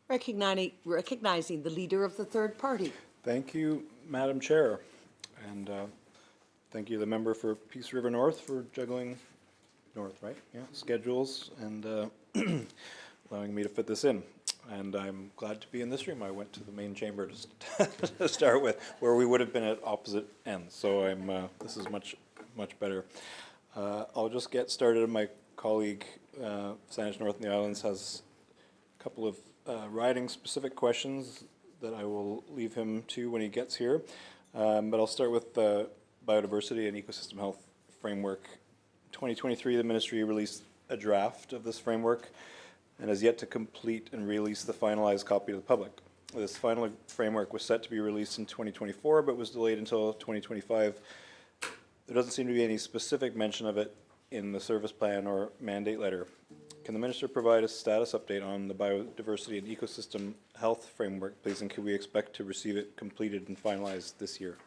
recognizing the leader of the third party. Thank you, Madam Chair. And thank you, the member for Peace River North, for juggling schedules and allowing me to fit this in. And I'm glad to be in this room. I went to the main chamber to start with, where we would have been at opposite ends. So this is much better. I'll just get started. My colleague, Saanich North and the Islands, has a couple of riding-specific questions that I will leave him to when he gets here. But I'll start with the biodiversity and ecosystem health framework. 2023, the ministry released a draft of this framework and has yet to complete and release the finalized copy to the public. This final framework was set to be released in 2024, but was delayed until 2025. There doesn't seem to be any specific mention of it in the service plan or mandate letter. Can the minister provide a status update on the biodiversity and ecosystem health framework, please, and can we expect to receive it completed and finalized this year?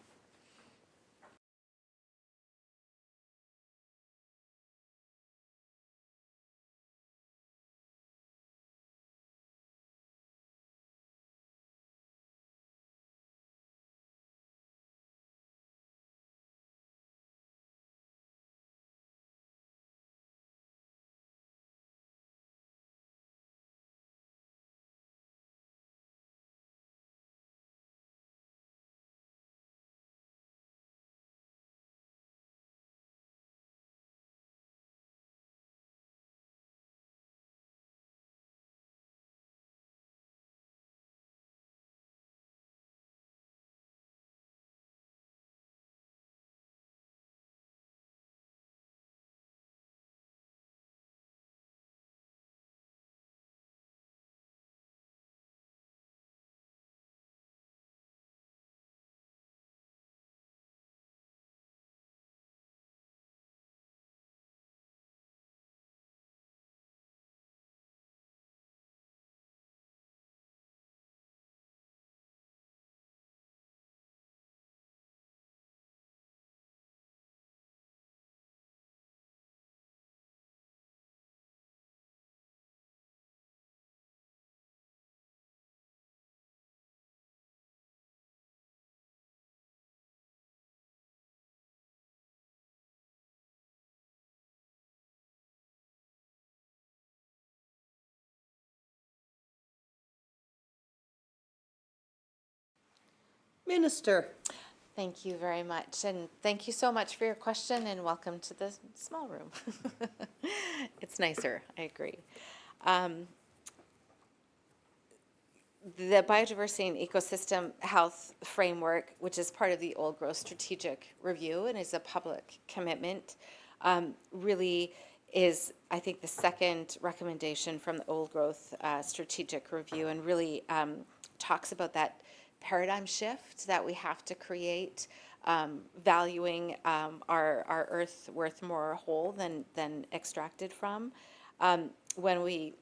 Minister. Thank you very much. And thank you so much for your question and welcome to the small room. It's nicer, I agree. The biodiversity and ecosystem health framework, which is part of the Old Growth Strategic Review and is a public commitment, really is, I think, the second recommendation from the Old Growth Strategic Review, and really talks about that paradigm shift that we have to create, valuing our earth worth more whole than extracted from. When we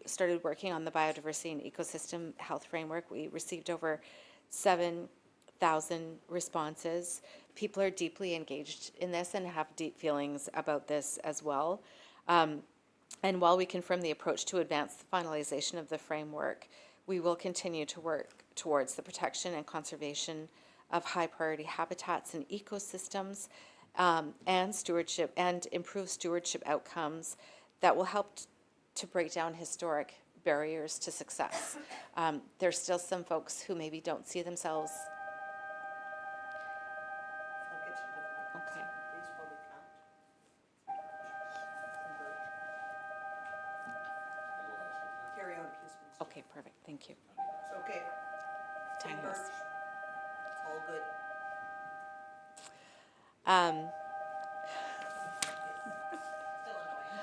started working on the biodiversity and ecosystem health framework, we received over 7,000 responses. People are deeply engaged in this and have deep feelings about this as well. And while we confirm the approach to advance the finalization of the framework, we will continue to work towards the protection and conservation of high priority habitats and ecosystems, and stewardship, and improve stewardship outcomes that will help to break down historic barriers to success. There's still some folks who maybe don't see themselves. Okay. Carry on, please. Okay, perfect. Thank you. It's okay. Time Birch. is. It's all good.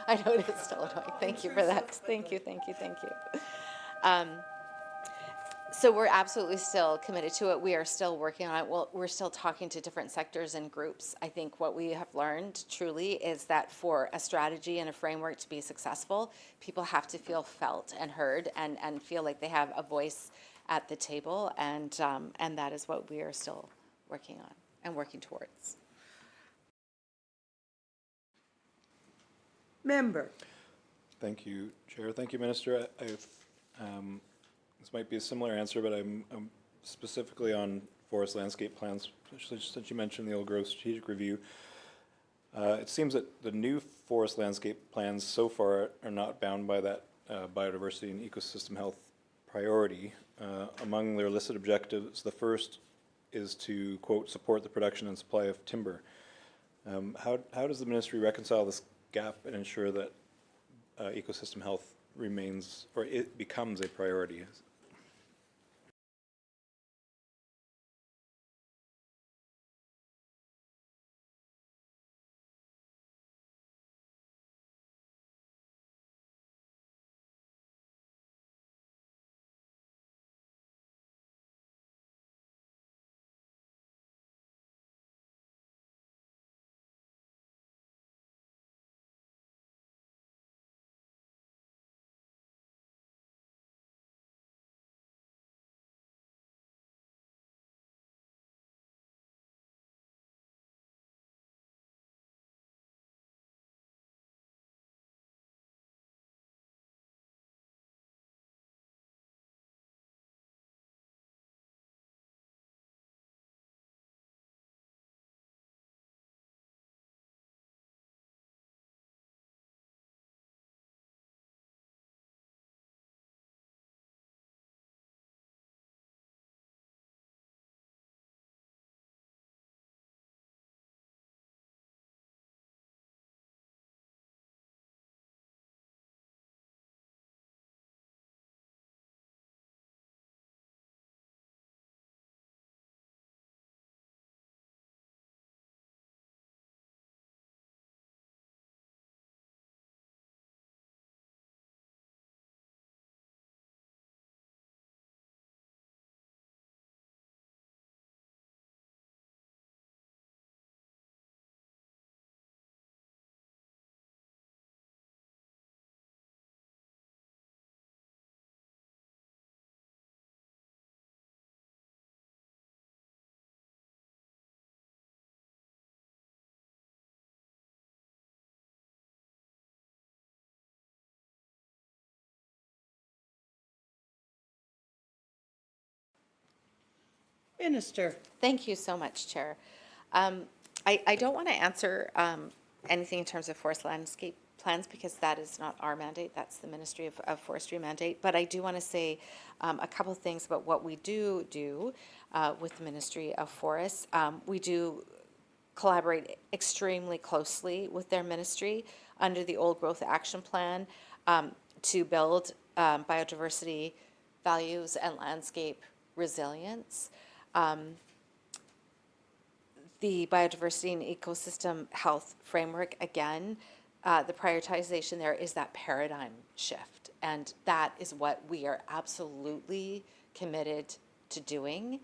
I know it is still annoying. Thank you for that. Thank you. So we're absolutely still committed to it. We are still working on it. Well, we're still talking to different sectors and groups. I think what we have learned truly is that for a strategy and a framework to be successful, people have to feel felt and heard and feel like they have a voice at the table. And that is what we are still working on and working towards. Member. Thank you, Chair. Thank you, Minister. I've This might be a similar answer, but I'm specifically on forest landscape plans, especially since you mentioned the old growth strategic review. It seems that the new forest landscape plans so far are not bound by that biodiversity and ecosystem health priority. Among their listed objectives, the first is to, quote, support the production and supply of timber. How does the ministry reconcile this gap and ensure that ecosystem health remains, or it becomes a priority? Minister. Thank you so much, Chair. I don't want to answer anything in terms of forest landscape plans because that is not our mandate. That's the Ministry of Forestry mandate. But I do want to say a couple things about what we do with the Ministry of Forests. We do collaborate extremely closely with their ministry under the Old Growth Action Plan to build biodiversity values and landscape resilience. The biodiversity and ecosystem health framework, again, the prioritization there is that paradigm shift. And that is what we are absolutely committed to doing,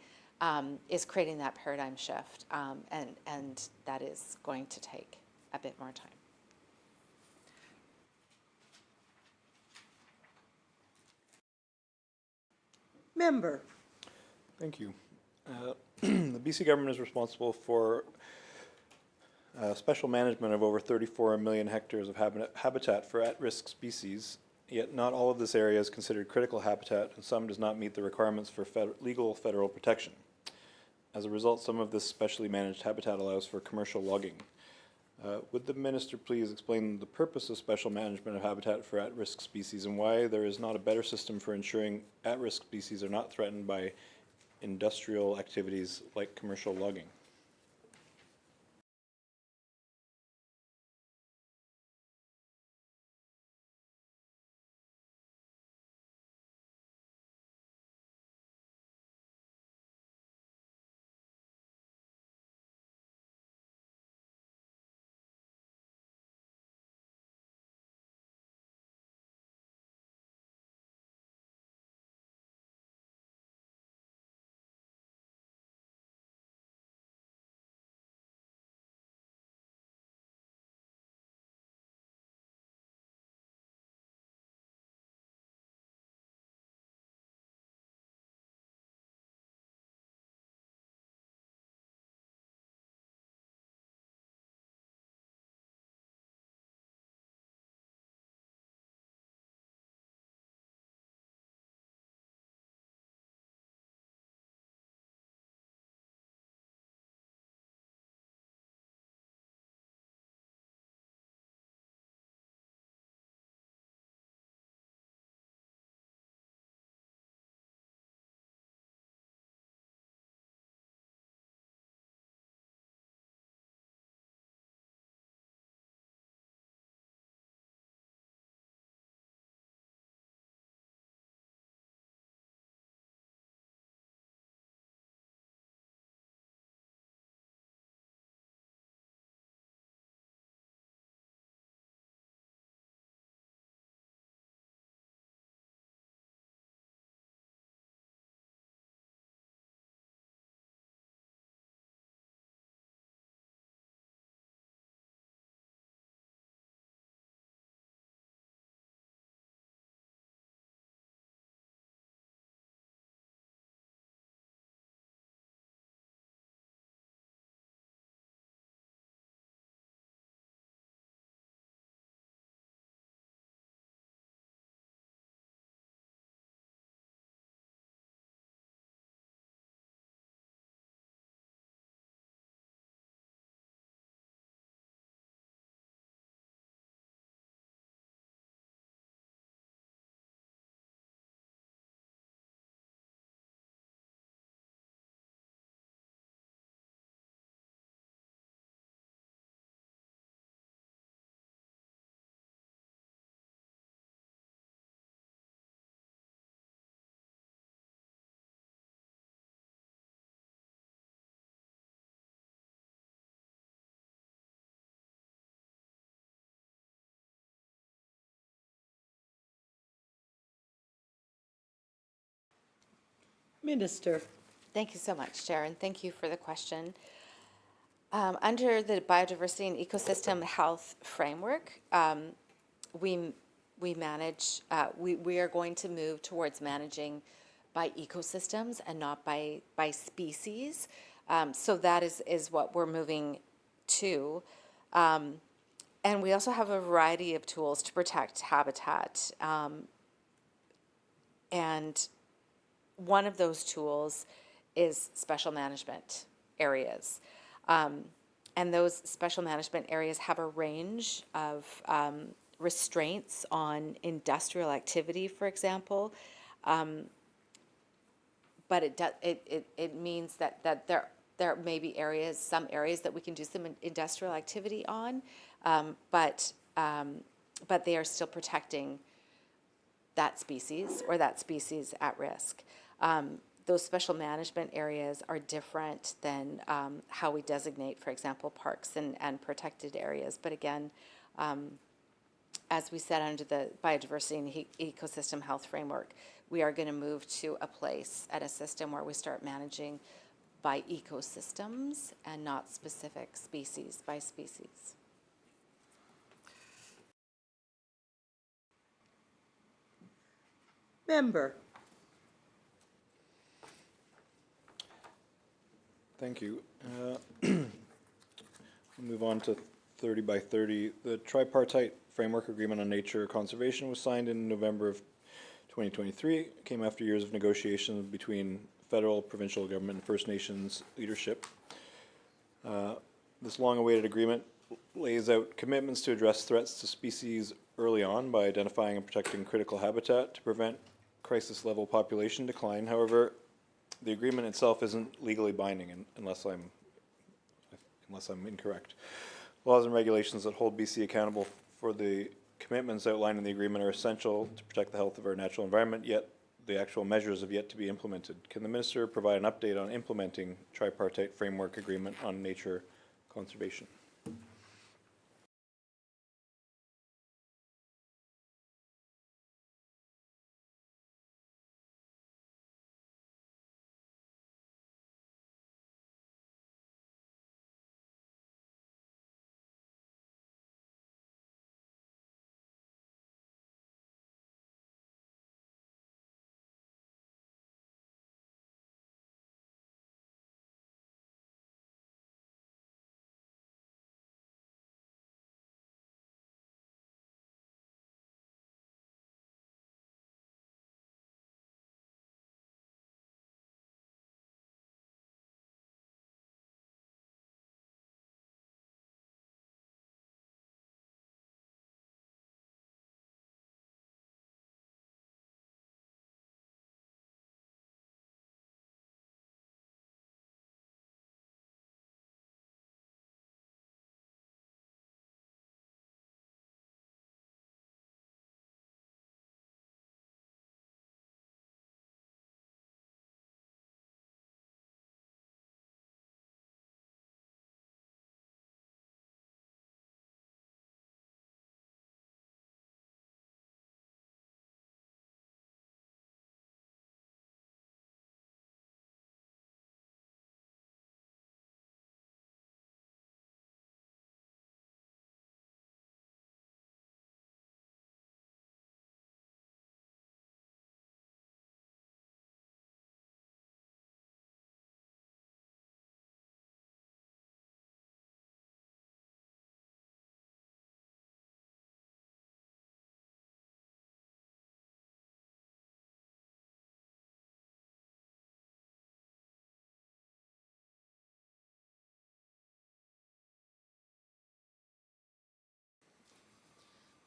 is creating that paradigm shift. And that is going to take a bit more time. Member. Thank you. The BC government is responsible for special management of over 34 million hectares of habitat for at-risk species, yet not all of this area is considered critical habitat and some does not meet the requirements for legal federal protection. As a result, some of this specially managed habitat allows for commercial logging. Would the minister please explain the purpose of special management of habitat for at-risk species and why there is not a better system for ensuring at-risk species are not threatened by industrial activities like commercial logging? Minister. Thank you so much, Chair, and thank you for the question. Under the Biodiversity and Ecosystem Health Framework, we manage, we are going to move towards managing by ecosystems and not by species. So that is what we're moving to. And we also have a variety of tools to protect habitat. And one of those tools is special management areas. And those special management areas have a range of restraints on industrial activity, for example. But it means that there may be areas, some areas that we can do some industrial activity on, but they are still protecting that species or that species at risk. Those special management areas are different than how we designate, for example, parks and protected areas. But again, as we said under the Biodiversity and Ecosystem Health Framework, we are going to move to a place at a system where we start managing by ecosystems and not specific species by species. Member. Thank you. We'll move on to 30 by 30. The tripartite framework agreement on nature conservation was signed in November of 2023. It came after years of negotiations between federal, provincial government, and First Nations leadership. This long-awaited agreement lays out commitments to address threats to species early on by identifying and protecting critical habitat to prevent crisis-level population decline. However, the agreement itself isn't legally binding unless I'm incorrect. Laws and regulations that hold BC accountable for the commitments outlined in the agreement are essential to protect the health of our natural environment, yet the actual measures have yet to be implemented. Can the Minister provide an update on implementing tripartite framework agreement on nature conservation?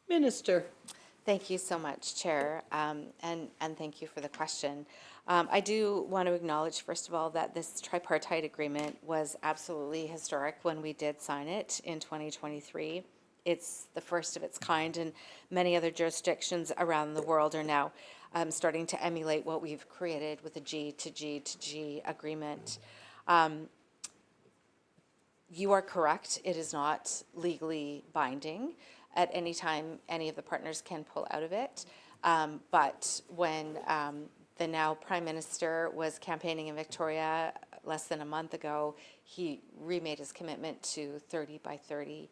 Minister. Thank you so much, Chair, and thank you for the question. I do want to acknowledge, first of all, that this tripartite agreement was absolutely historic when we did sign it in 2023. It's the first of its kind, and many other jurisdictions around the world are now starting to emulate what we've created with the G to G to G agreement. You are correct, it is not legally binding. At any time, any of the partners can pull out of it. But when the now Prime Minister was campaigning in Victoria less than a month ago, he remade his commitment to 30 by 30.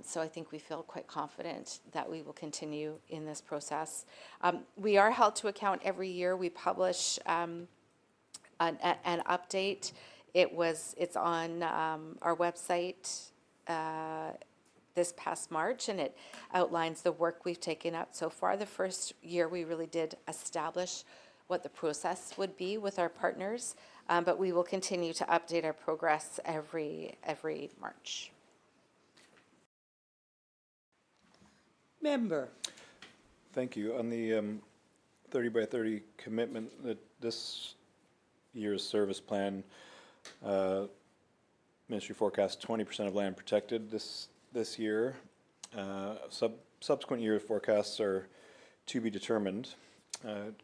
So I think we feel quite confident that we will continue in this process. We are held to account every year. We publish an update. It's on our website this past March, and it outlines the work we've taken up so far. The first year we really did establish what the process would be with our partners, but we will continue to update our progress every March. Member. Thank you. On the 30 by 30 commitment, that this year's service plan, Ministry forecasts 20% of land protected this year. Subsequent year forecasts are to be determined.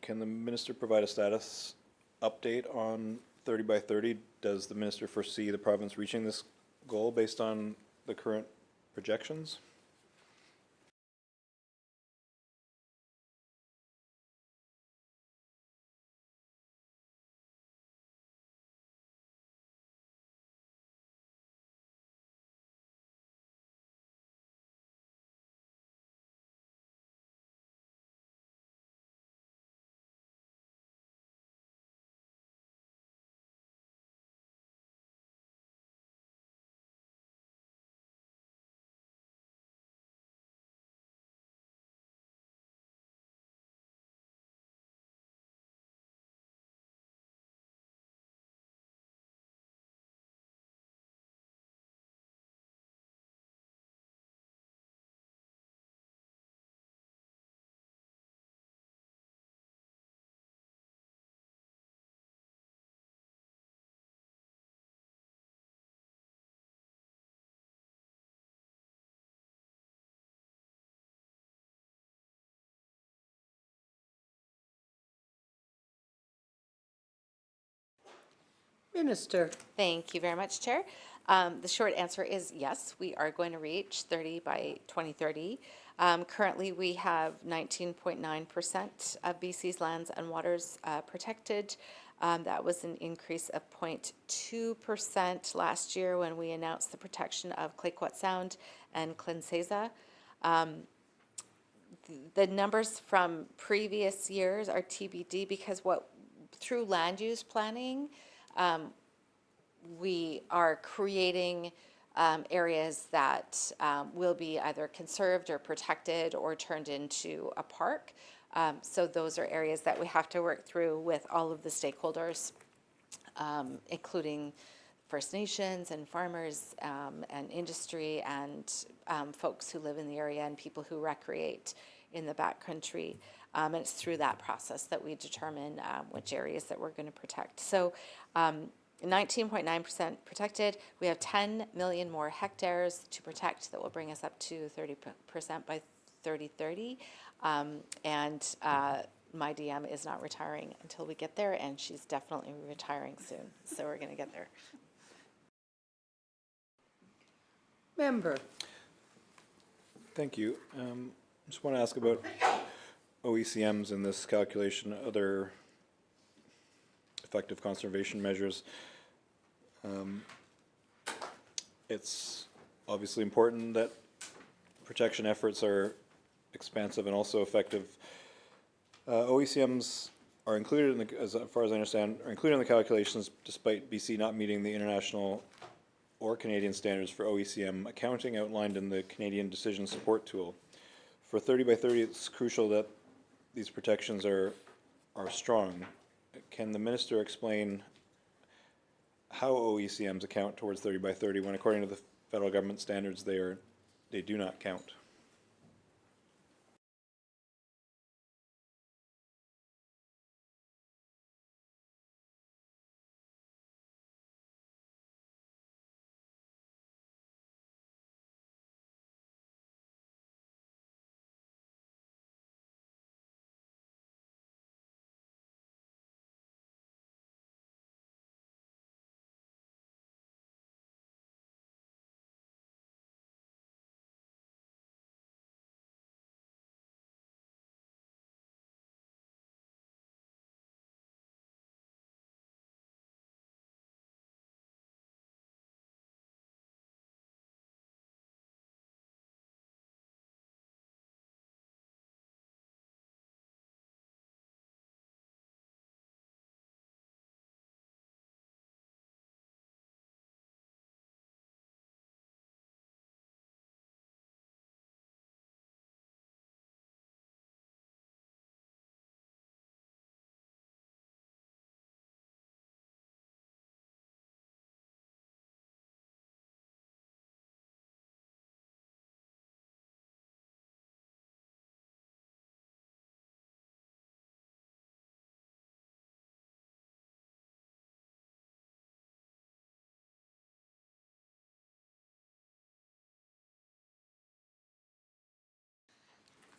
Can the Minister provide a status update on 30 by 30? Does the Minister foresee the province reaching this goal based on the current projections? Minister. Thank you very much, Chair. The short answer is yes, we are going to reach 30 by 2030. Currently, we have 19.9% of BC's lands and waters protected. That was an increase of 0.2% last year when we announced the protection of Clayoquot Sound and Clincesa. The numbers from previous years are TBD because through land use planning, we are creating areas that will be either conserved or protected or turned into a park. So those are areas that we have to work through with all of the stakeholders, including First Nations and farmers and industry and folks who live in the area and people who recreate in the backcountry. And it's through that process that we determine which areas that we're going to protect. So 19.9% protected. We have 10 million more hectares to protect that will bring us up to 30% by 2030. And my DM is not retiring until we get there, and she's definitely retiring soon. So we're going to get there. Member. Thank you. Just want to ask about OECMs in this calculation, other effective conservation measures. It's obviously important that protection efforts are expansive and also effective. OECMs are included in the, as far as I understand, are included in the calculations despite BC not meeting the international or Canadian standards for OECM accounting outlined in the Canadian Decision Support Tool. For 30 by 30, it's crucial that these protections are strong. Can the Minister explain how OECMs account towards 30 by 30 when, according to the federal government standards, they do not count?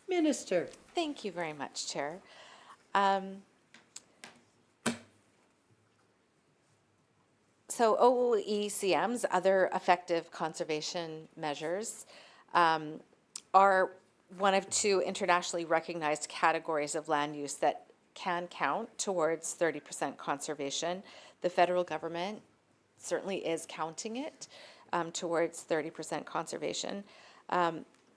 Minister. Thank you very much, Chair. Um, So OECM's other effective conservation measures are one of two internationally recognized categories of land use that can count towards 30% conservation. The federal government certainly is counting it towards 30% conservation.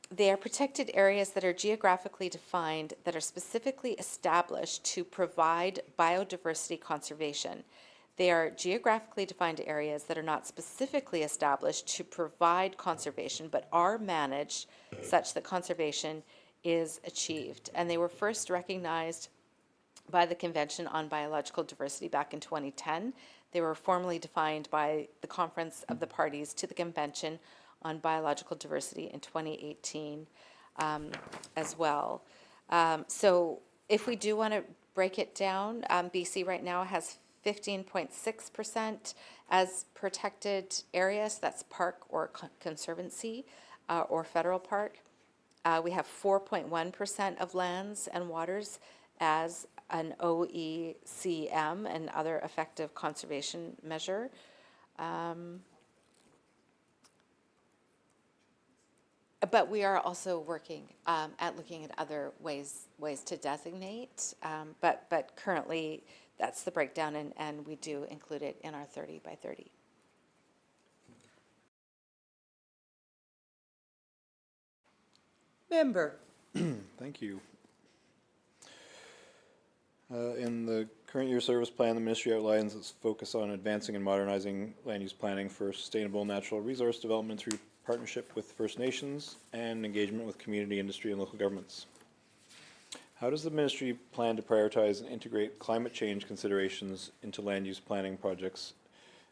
They are protected areas that are geographically defined, that are specifically established to provide biodiversity conservation. They are geographically defined areas that are not specifically established to provide conservation, but are managed such that conservation is achieved. And they were first recognized by the Convention on Biological Diversity back in 2010. They were formally defined by the Conference of the Parties to the Convention on Biological Diversity in 2018 as well. So if we do want to break it down, BC right now has 15.6% as protected areas. That's park or conservancy or federal park. We have 4.1% of lands and waters as an OECM and other effective conservation measure. But we are also working at looking at other ways to designate. But currently, that's the breakdown, and we do include it in our 30 by 30. Member. Thank you. In the current year service plan, the ministry outlines its focus on advancing and modernizing land use planning for sustainable natural resource development through partnership with First Nations and engagement with community, industry, and local governments. How does the ministry plan to prioritize and integrate climate change considerations into land use planning projects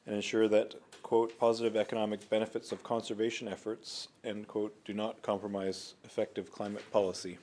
and ensure that, quote, positive economic benefits of conservation efforts, end quote, do not compromise effective climate policy?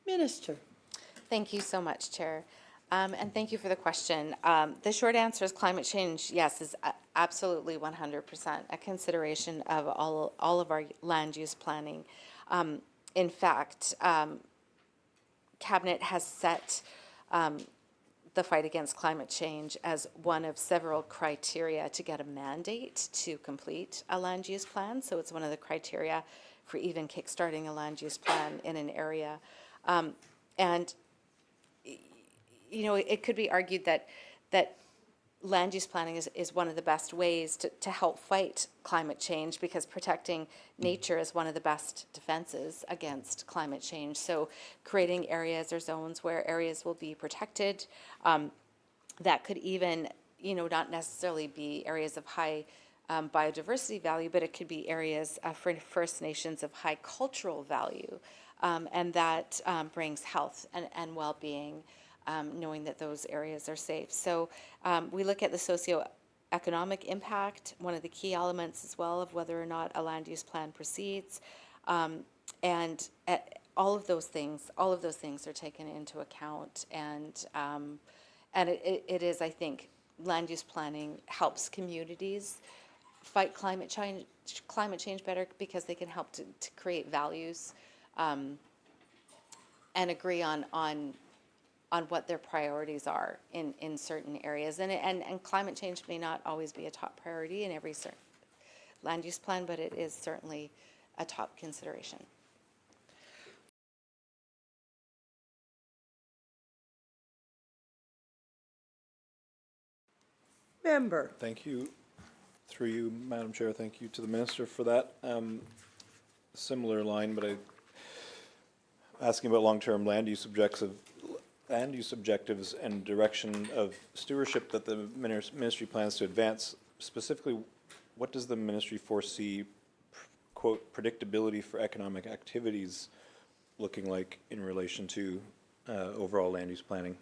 Minister. Thank you so much, Chair. And thank you for the question. The short answer is climate change, yes, is absolutely 100% a consideration of all of our land use planning. In fact, Cabinet has set the fight against climate change as one of several criteria to get a mandate to complete a land use plan. So it's one of the criteria for even kickstarting a land use plan in an area. And you know, it could be argued that land use planning is one of the best ways to help fight climate change, because protecting nature is one of the best defenses against climate change. So creating areas or zones where areas will be protected, that could even, you know, not necessarily be areas of high biodiversity value, but it could be areas for First Nations of high cultural value. And that brings health and well-being, knowing that those areas are safe. So we look at the socioeconomic impact, one of the key elements as well of whether or not a land use plan proceeds. And all of those things are taken into account. And it is, I think, land use planning helps communities fight climate change better, because they can help to create values and agree on what their priorities are in certain areas. And climate change may not always be a top priority in every certain land use plan, but it is certainly a top consideration. Member. Thank you. Through you, Madam Chair, thank you to the Minister for that. Similar line, but asking about long-term land use objectives and direction of stewardship that the ministry plans to advance. Specifically, what does the ministry foresee, quote, predictability for economic activities looking like in relation to overall land use planning?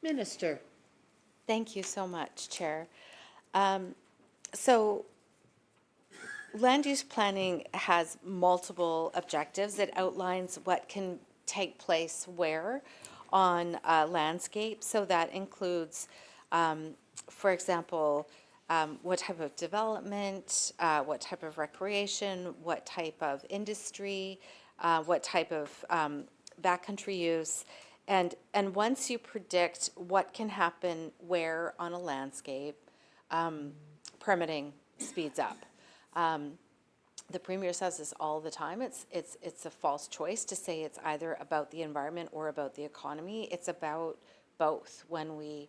Minister. Thank you so much, Chair. So land use planning has multiple objectives. It outlines what can take place where on a landscape. So that includes, for example, what type of development, what type of recreation, what type of industry, what type of backcountry use. And once you predict what can happen where on a landscape, permitting speeds up. The Premier says this all the time. It's a false choice to say it's either about the environment or about the economy. It's about both when we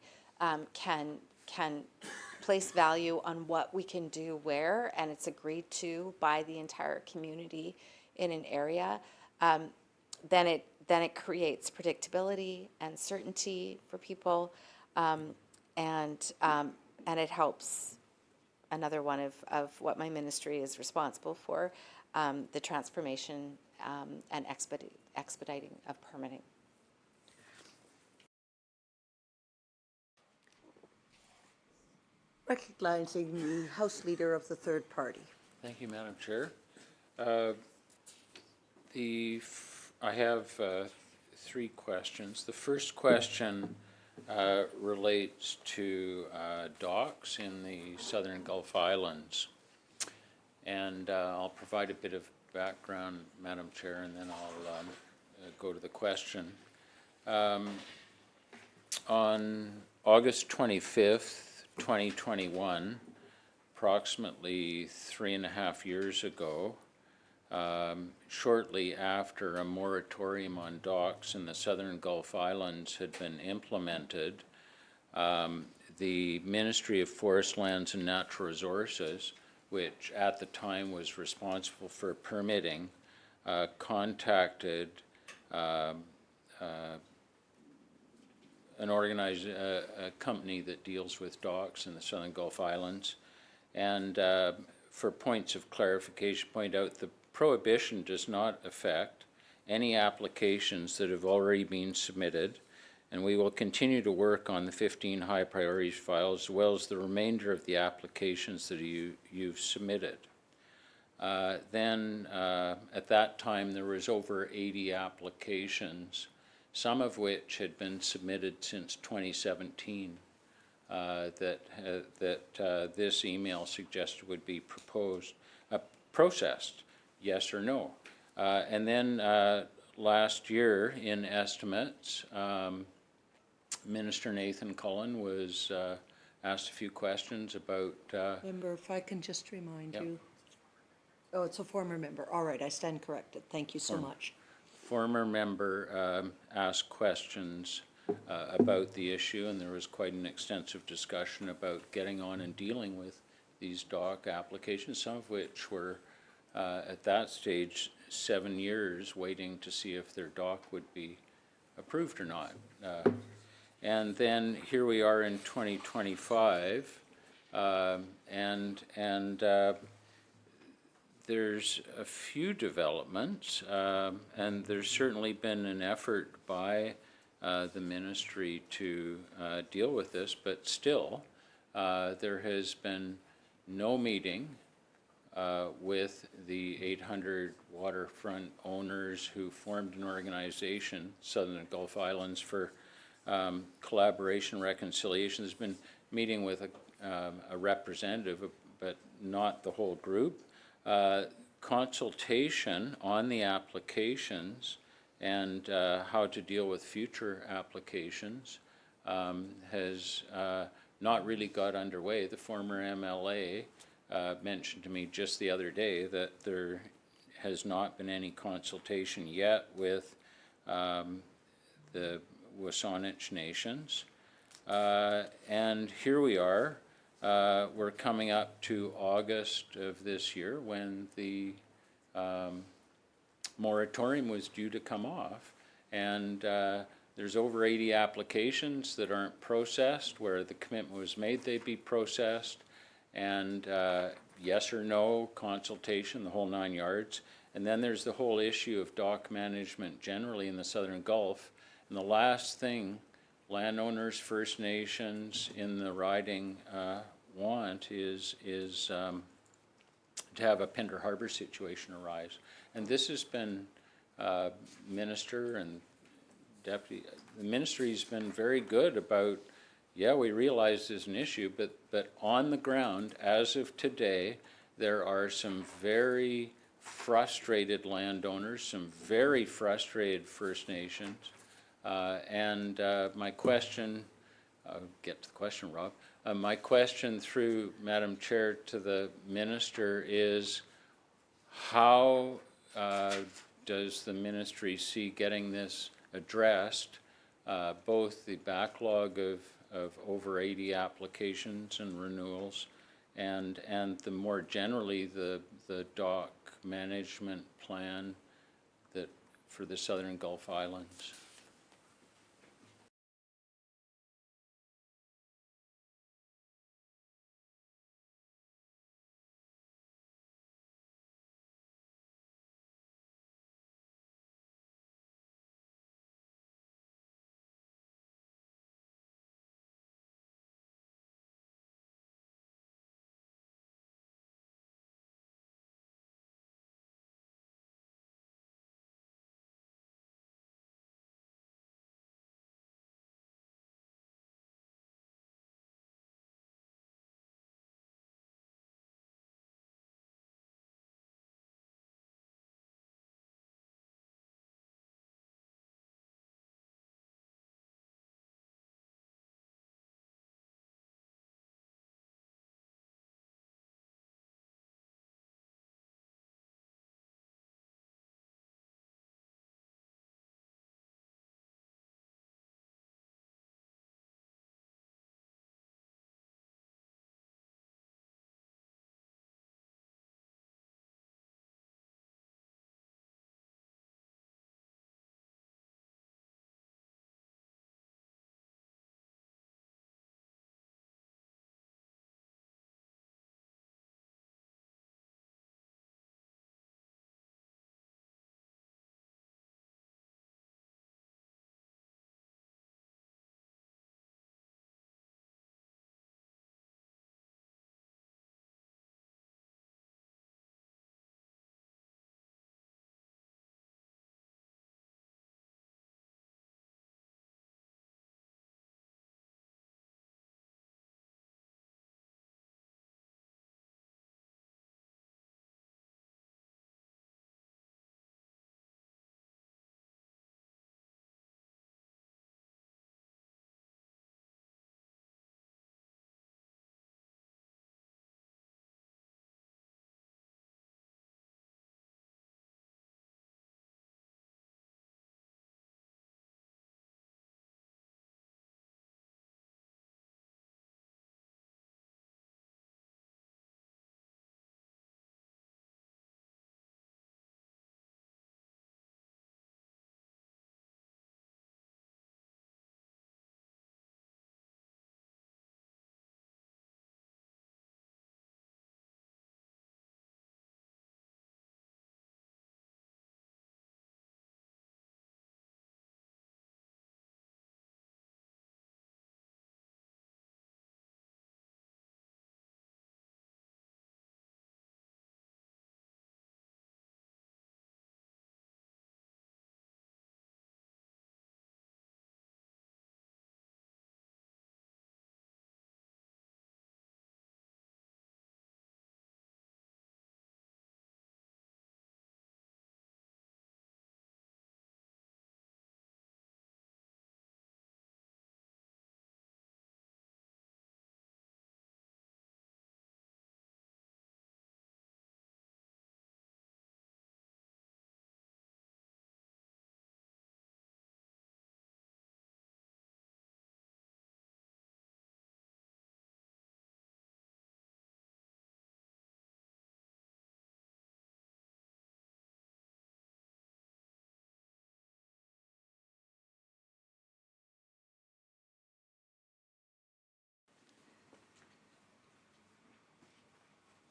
can place value on what we can do where, and it's agreed to by the entire community in an area. Then it creates predictability and certainty for people, and it helps. Another one of what my ministry is responsible for, the transformation and expediting of permitting. Recognizing the House Leader of the third party. Thank you, Madam Chair. I have three questions. The first question relates to docks in the Southern Gulf Islands. And I'll provide a bit of background, Madam Chair, and then I'll go to the question. On August 25th, 2021, approximately 3.5 years ago, shortly after a moratorium on docks in the Southern Gulf Islands had been implemented, the Ministry of Forest Lands and Natural Resources, which at the time was responsible for permitting, contacted a company that deals with docks in the Southern Gulf Islands, and for points of clarification, point out the prohibition does not affect any applications that have already been submitted, and we will continue to work on the 15 high priorities files as well as the remainder of the applications that you've submitted. Then at that time there was over 80 applications, some of which had been submitted since 2017 that this email suggested would be processed, yes or no. And then last year in estimates, Minister Nathan Cullen was asked a few questions about... Member, if I can just remind Yep. you. Oh, it's a former member. All right, I stand corrected. Thank you so much. Former member asked questions about the issue, and there was quite an extensive discussion about getting on and dealing with these dock applications, some of which were at that stage 7 years waiting to see if their dock would be approved or not. And then here we are in 2025, and there's a few developments, and there's certainly been an effort by the ministry to deal with this, but still there has been no meeting with the 800 waterfront owners who formed an organization, Southern Gulf Islands, for collaboration reconciliation. There's been meeting with a representative, but not the whole group. Consultation on the applications and how to deal with future applications has not really got underway. The former MLA mentioned to me just the other day that there has not been any consultation yet with the Wasanich nations. And here we are. We're coming up to August of this year when the moratorium was due to come off, and there's over 80 applications that aren't processed where the commitment was made they'd be processed, and yes or no consultation, the whole 9 yards. And then there's the whole issue of dock management generally in the Southern Gulf. And the last thing landowners, First Nations in the riding want is to have a Pender Harbor situation arise. And this has been Minister and Deputy, the ministry's been very good about, yeah, we realize there's an issue, but on the ground, as of today, there are some very frustrated landowners, some very frustrated First Nations, and my question, I'll get to the question, Rob. My question through Madam Chair to the Minister is, how does the ministry see getting this addressed both the backlog of over 80 applications and renewals, and the more generally the dock management plan that for the Southern Gulf Islands.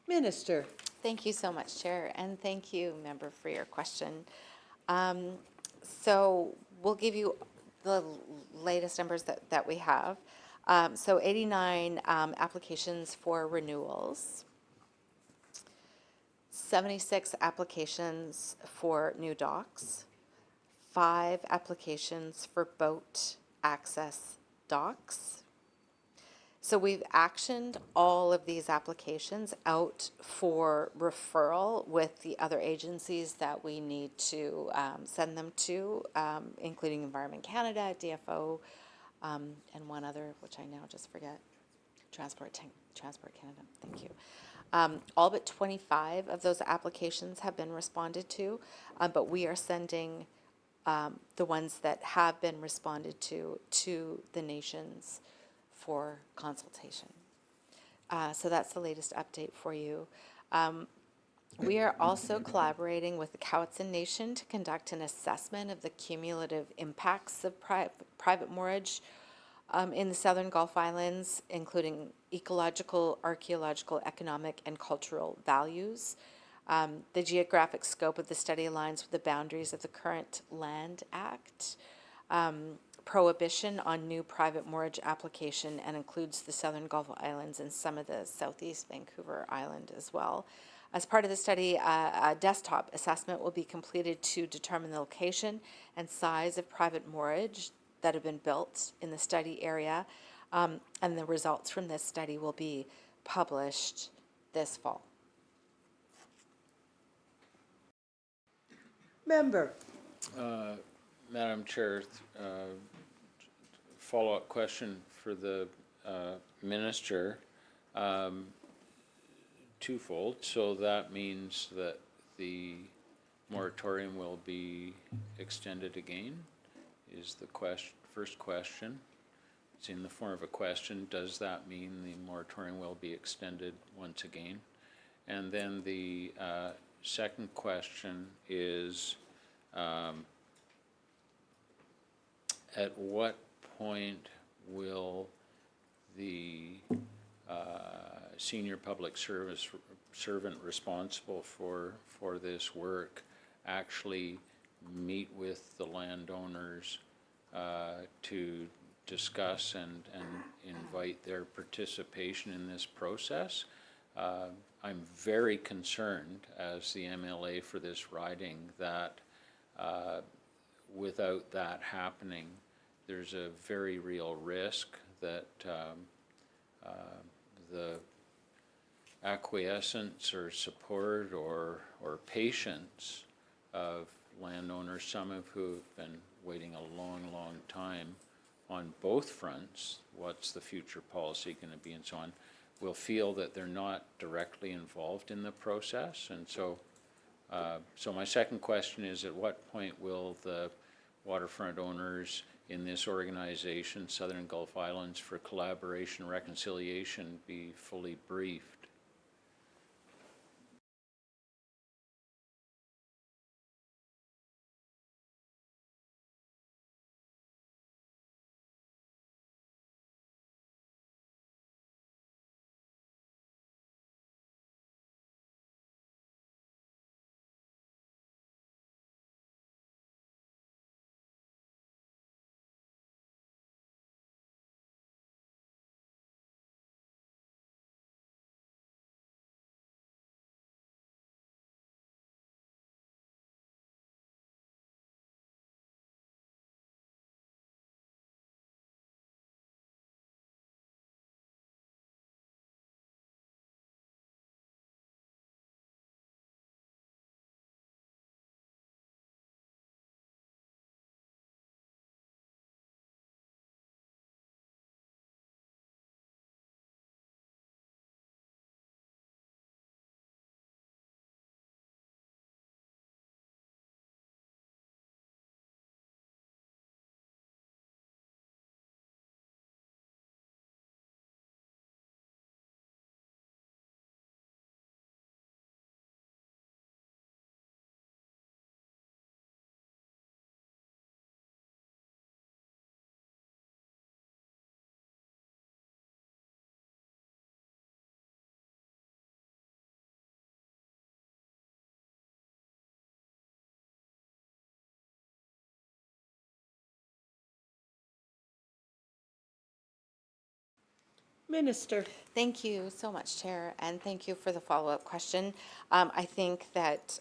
Minister. Thank you so much, Chair, and thank you, member, for your question. So we'll give you the latest numbers that we have. So 89 applications for renewals, 76 applications for new docks, 5 applications for boat access docks. So we've actioned all of these applications out for referral with the other agencies that we need to send them to, including Environment Canada, DFO, and one other, which I now just forget, Transport Canada, thank you. All but 25 of those applications have been responded to, but we are sending the ones that have been responded to the nations for consultation. So that's the latest update for you. We are also collaborating with the Cowichan Nation to conduct an assessment of the cumulative impacts of private moorage in the Southern Gulf Islands, including ecological, archaeological, economic, and cultural values. The geographic scope of the study aligns with the boundaries of the current Land Act. Prohibition on new private moorage application and includes the Southern Gulf Islands and some of the Southeast Vancouver Island as well. As part of the study, a desktop assessment will be completed to determine the location and size of private moorage that have been built in the study area, and the results from this study will be published this fall. Member. Madam Chair, follow-up question for the minister. Twofold. So that means that the moratorium will be extended again, is the first question. It's in the form of a question. Does that mean the moratorium will be extended once again? And then the second question is, at what point will the senior public servant responsible for this work actually meet with the landowners to discuss and invite their participation in this process? I'm very concerned as the MLA for this riding that without that happening, there's a very real risk that the acquiescence or support or patience of landowners, some of who have been waiting a long, long time on both fronts, what's the future policy going to be and so on, will feel that they're not directly involved in the process. And so so my second question is, at what point will the waterfront owners in this organization, Southern Gulf Islands for Collaboration and Reconciliation, be fully briefed? Minister. Thank you so much, Chair, and thank you for the follow-up question. I think that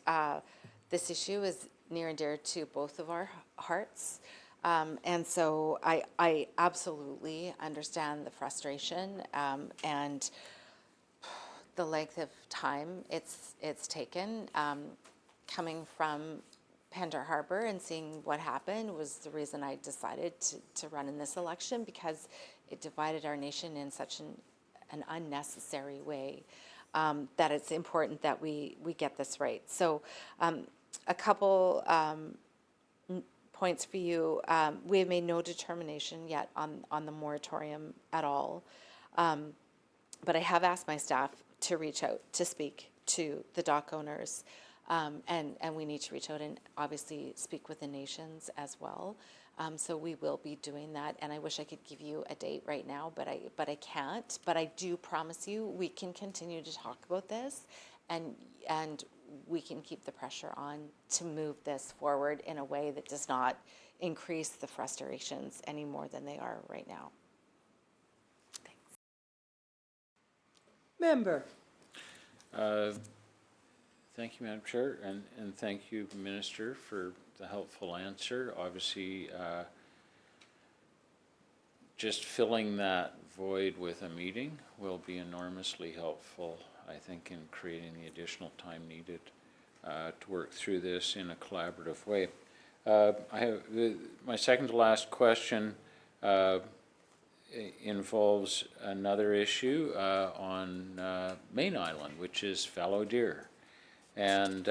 this issue is near and dear to both of our hearts. And so I absolutely understand the frustration and the length of time it's taken. Coming from Pender Harbor and seeing what happened was the reason I decided to run in this election, because it divided our nation in such an unnecessary way that it's important that we get this right. So a couple points for you. We have made no determination yet on the moratorium at all. But I have asked my staff to reach out to speak to the dock owners. And we need to reach out and obviously speak with the nations as well. So we will be doing that. And I wish I could give you a date right now, but I can't. But I do promise you we can continue to talk about this, and we can keep the pressure on to move this forward in a way that does not increase the frustrations any more than they are right now. Member. Thank you, Madam Chair, and thank you, Minister, for the helpful answer. Obviously, just filling that void with a meeting will be enormously helpful, I think, in creating the additional time needed to work through this in a collaborative way. I have my second to last question involves another issue on Main Island, which is fallow deer. And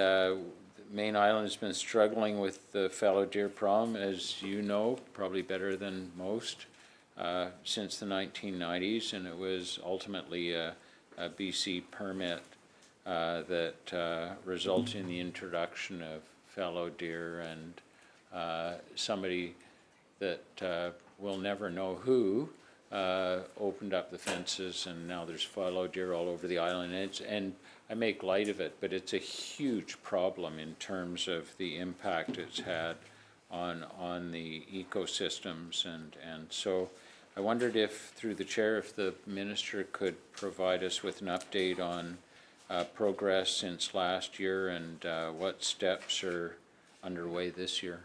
Main Island has been struggling with the fallow deer problem, as you know, probably better than most, since the 1990s, and it was ultimately a BC permit that resulted in the introduction of fallow deer, and somebody that we'll never know who opened up the fences, and now there's fallow deer all over the island. And I make light of it, but it's a huge problem in terms of the impact it's had on the ecosystems. And so I wondered if, through the chair, if the minister could provide us with an update on progress since last year and what steps are underway this year.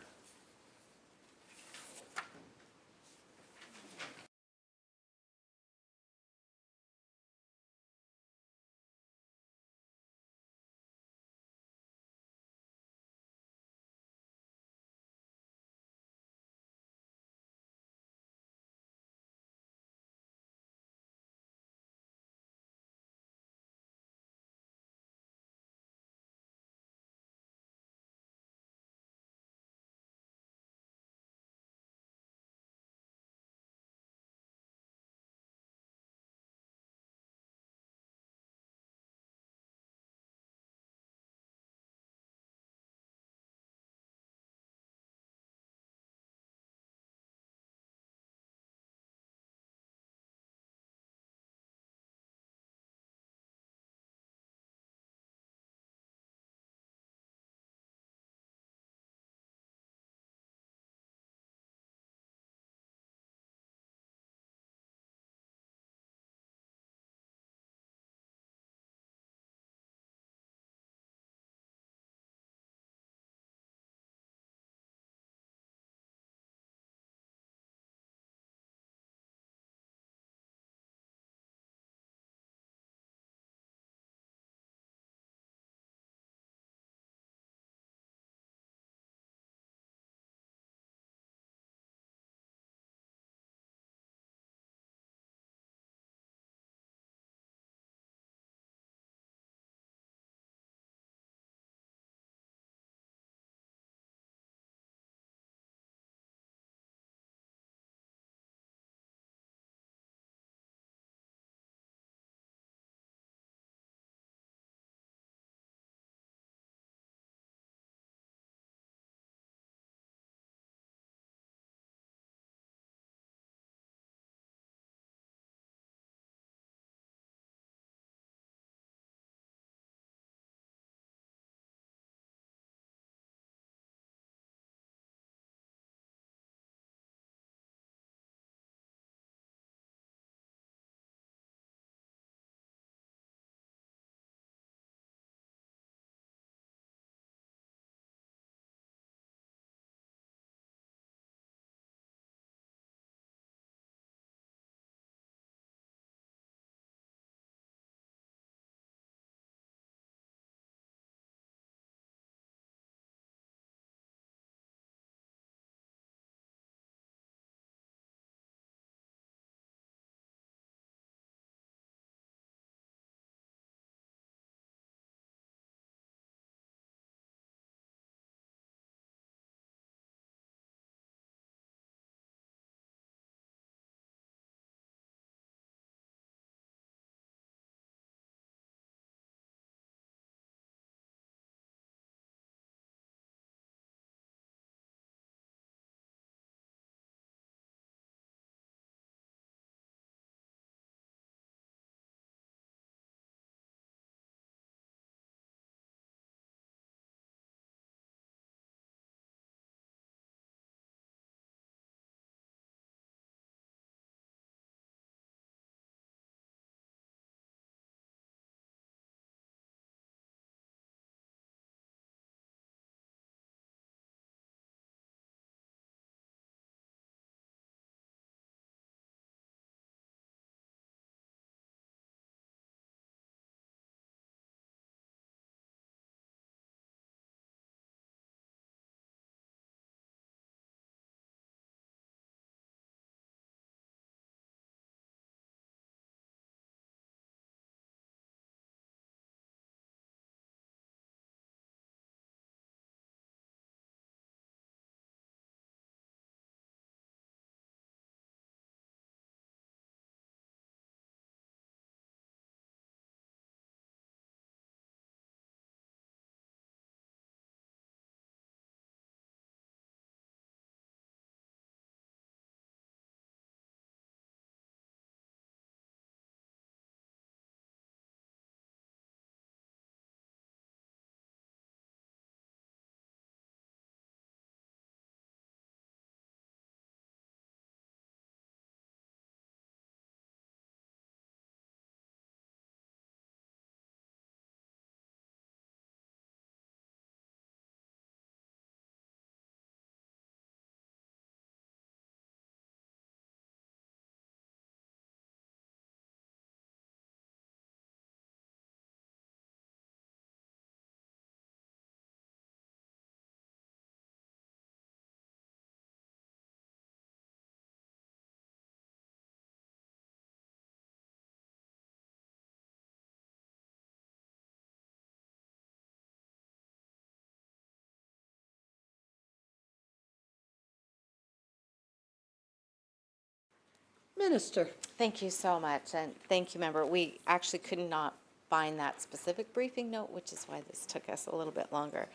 Minister. Thank you so much, and thank you, member. We actually could not find that specific briefing note, which is why this took us a little bit longer.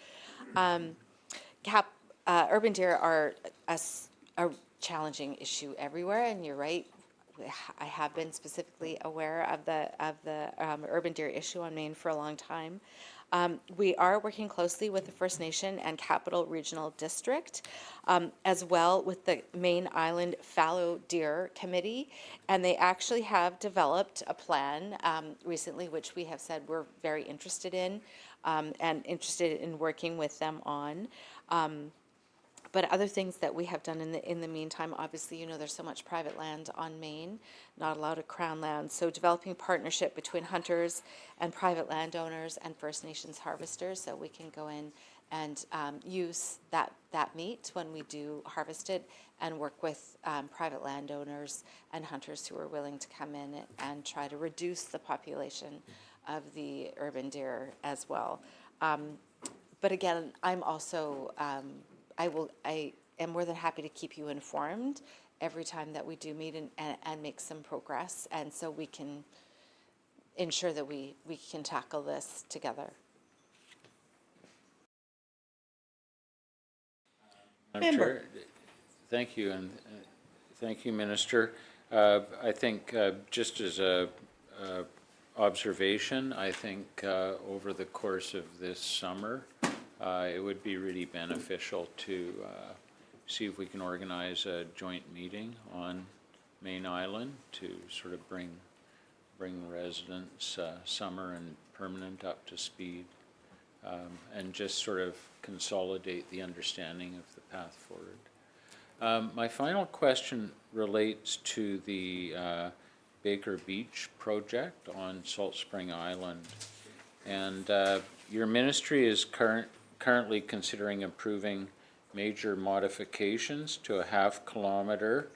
Um, Urban deer are a challenging issue everywhere, and you're right. I have been specifically aware of the urban deer issue on Maine for a long time. We are working closely with the First Nation and Capital Regional District, as well with the Maine Island Fallow Deer Committee, and they actually have developed a plan recently, which we have said we're very interested in, and interested in working with them on. But other things that we have done in the meantime, obviously, you know, there's so much private land on Maine, not a lot of crown land. So developing partnership between hunters and private landowners and First Nations harvesters, so we can go in and use that meat when we do harvest it, and work with private landowners and hunters who are willing to come in and try to reduce the population of the urban deer as well. But again, I'm also, I am more than happy to keep you informed every time that we do meet and make some progress, and so we can ensure that we can tackle this together. Madam Member. Chair, thank you, and thank you, Minister. I think just as a observation, I think over the course of this summer, it would be really beneficial to see if we can organize a joint meeting on Main Island to sort of bring residents, summer and permanent, up to speed, and just sort of consolidate the understanding of the path forward. My final question relates to the Baker Beach project on Salt Spring Island. And your ministry is currently considering approving major modifications to a half-kilometer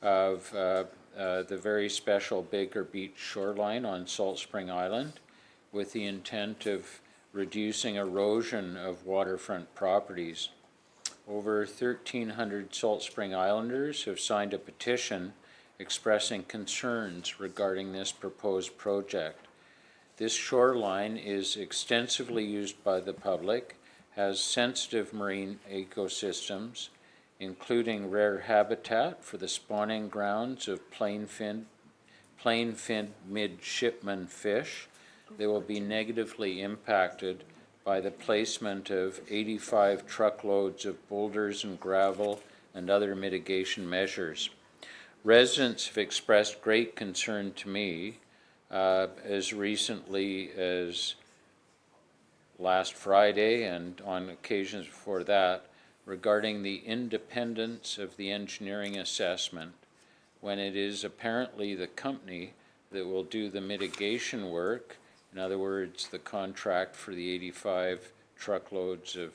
of the very special Baker Beach shoreline on Salt Spring Island, with the intent of reducing erosion of waterfront properties. Over 1,300 Salt Spring Islanders have signed a petition expressing concerns regarding this proposed project. This shoreline is extensively used by the public, has sensitive marine ecosystems, including rare habitat for the spawning grounds of plain-finned midshipman fish. They will be negatively impacted by the placement of 85 truckloads of boulders and gravel and other mitigation measures. Residents have expressed great concern to me as recently as last Friday and on occasions before that, regarding the independence of the engineering assessment, when it is apparently the company that will do the mitigation work, in other words, the contract for the 85 truckloads of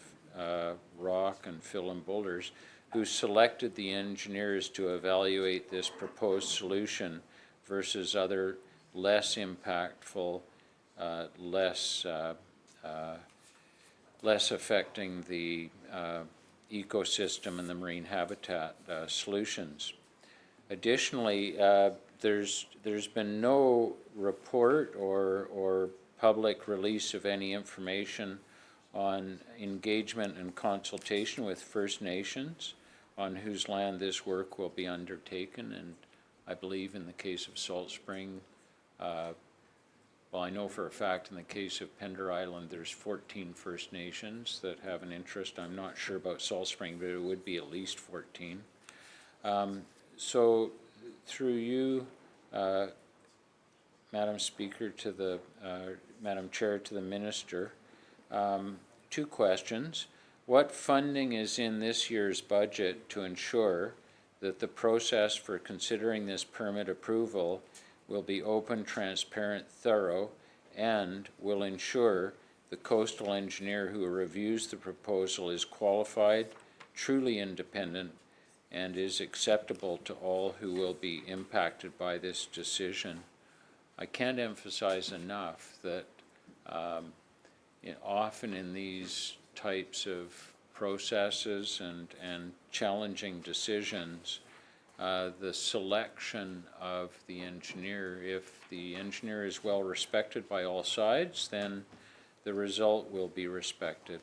rock and fill and boulders, who selected the engineers to evaluate this proposed solution versus other less impactful, less affecting the ecosystem and the marine habitat solutions. Additionally, there's been no report or public release of any information on engagement and consultation with First Nations on whose land this work will be undertaken. And I believe in the case of Salt Spring, well, I know for a fact in the case of Pender Island, there's 14 First Nations that have an interest. I'm not sure about Salt Spring, but it would be at least 14. So through you, Madam Speaker, to the Madam Chair, to the Minister, two questions. What funding is in this year's budget to ensure that the process for considering this permit approval will be open, transparent, thorough, and will ensure the coastal engineer who reviews the proposal is qualified, truly independent, and is acceptable to all who will be impacted by this decision? I can't emphasize enough that often in these types of processes and challenging decisions, the selection of the engineer. If the engineer is well respected by all sides, then the result will be respected.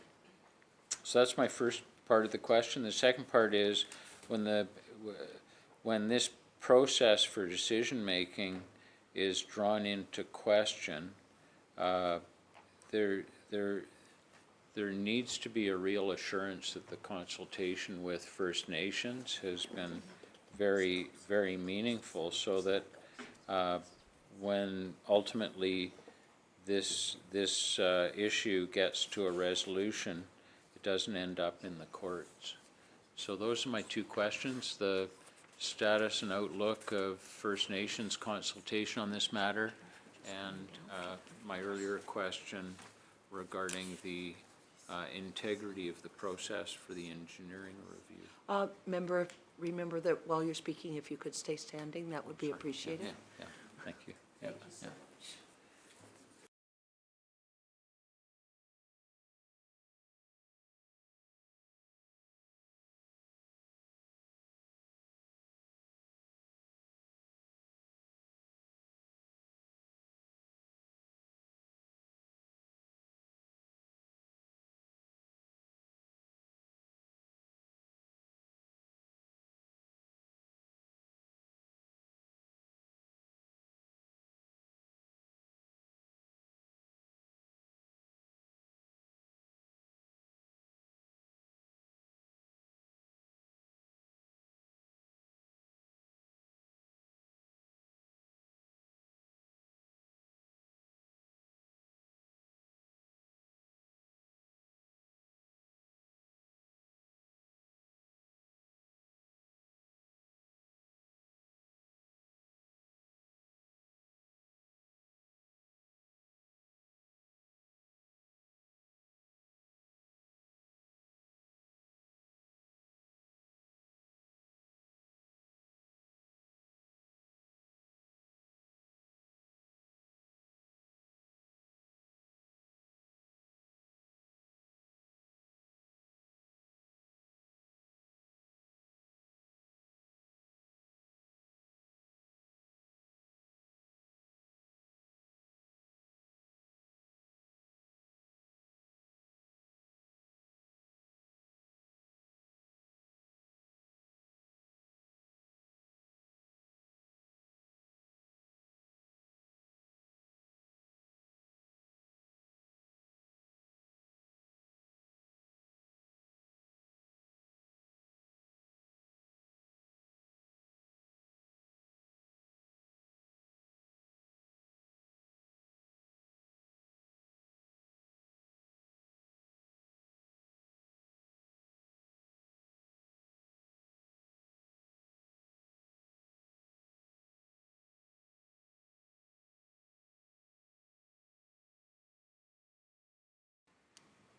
So that's my first part of the question. The second part is when this process for decision making is drawn into question, there needs to be a real assurance that the consultation with First Nations has been very, very meaningful, so that when ultimately this issue gets to a resolution, it doesn't end up in the courts. So those are my two questions: the status and outlook of First Nations consultation on this matter, and my earlier question regarding the integrity of the process for the engineering review. Member, remember that while you're speaking, if you could stay standing, that would be appreciated. Yeah, thank you. Yeah, yeah.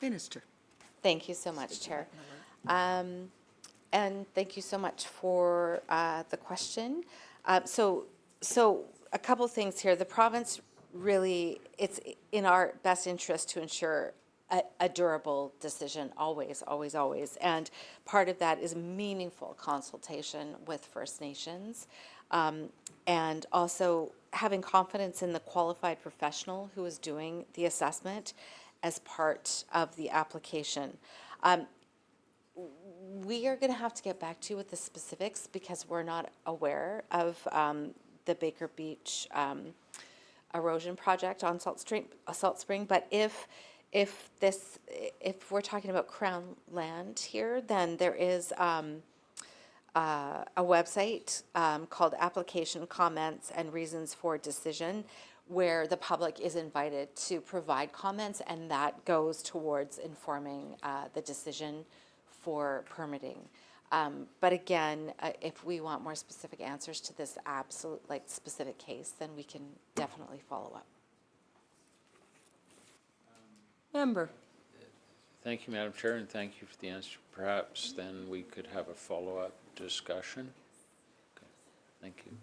Minister. Thank you so much, Chair. And thank you so much for the question. So a couple things here. The province really, it's in our best interest to ensure a durable decision, always, always, always. And part of that is meaningful consultation with First Nations, and also having confidence in the qualified professional who is doing the assessment as part of the application. We are going to have to get back to you with the specifics because we're not aware of the Baker Beach erosion project on Salt Spring. But if we're talking about Crown land here, then there is a website called Application Comments and Reasons for Decision, where the public is invited to provide comments, and that goes towards informing the decision for permitting. But again, if we want more specific answers to this specific case, then we can definitely follow up. Member. Thank you, Madam Chair, and thank you for the answer. Perhaps then we could have a follow-up discussion. Okay. Thank you.